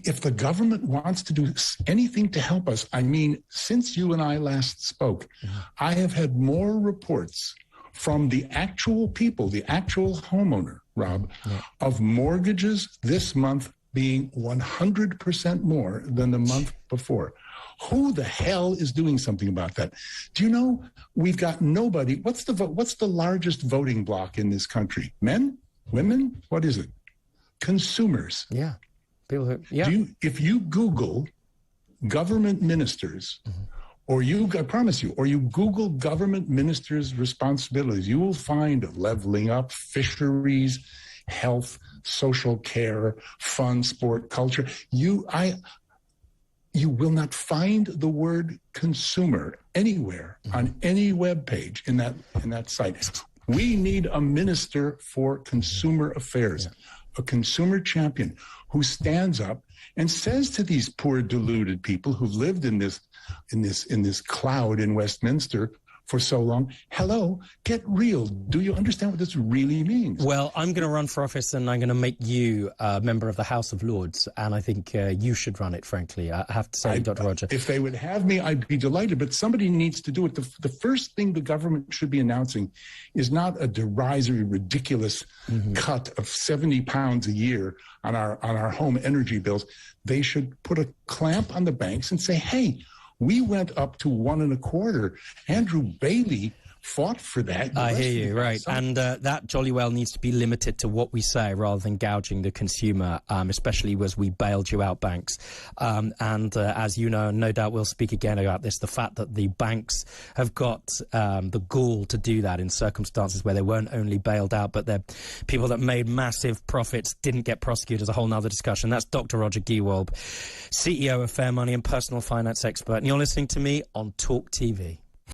If the government wants to do anything to help us, I mean, since you and I last spoke, I have had more reports from the actual people, the actual homeowner, Rob, of mortgages this month being 100% more than the month before. Who the hell is doing something about that? Do you know we've got nobody? What's the largest voting bloc in this country? Men? Women? What is it? Consumers. Yeah. People who, yeah. If you Google government ministers, I promise you, or you Google government ministers' responsibilities, you will find leveling up, fisheries, health, social care, fun, sport, culture. You will not find the word consumer anywhere on any web page in that site. We need a minister for consumer affairs, a consumer champion who stands up and says to these poor deluded people who've lived in this cloud in Westminster for so long, hello, get real. Do you understand what this really means? Well, I'm going to run for office and I'm going to make you a member of the House of Lords, and I think you should run it, frankly. I have to say, Dr. Roger. If they would have me, I'd be delighted, but somebody needs to do it. The first thing the government should be announcing is not a derisory, ridiculous cut of 70 pounds a year on our home energy bills. They should put a clamp on the banks and say, hey, we went up to 1.25. Andrew Bailey fought for that. I hear you, right. And that jolly well needs to be limited to what we say rather than gouging the consumer, especially as we bailed you out, banks. As you know, and no doubt we'll speak again about this, the fact that the banks have got the gall to do that in circumstances where they weren't only bailed out, but they're people that made massive profits, didn't get prosecuted, is a whole nother discussion. That's Dr. Roger Gewolb, CEO of Fair Money and personal finance expert. And you're listening to me on Talk TV.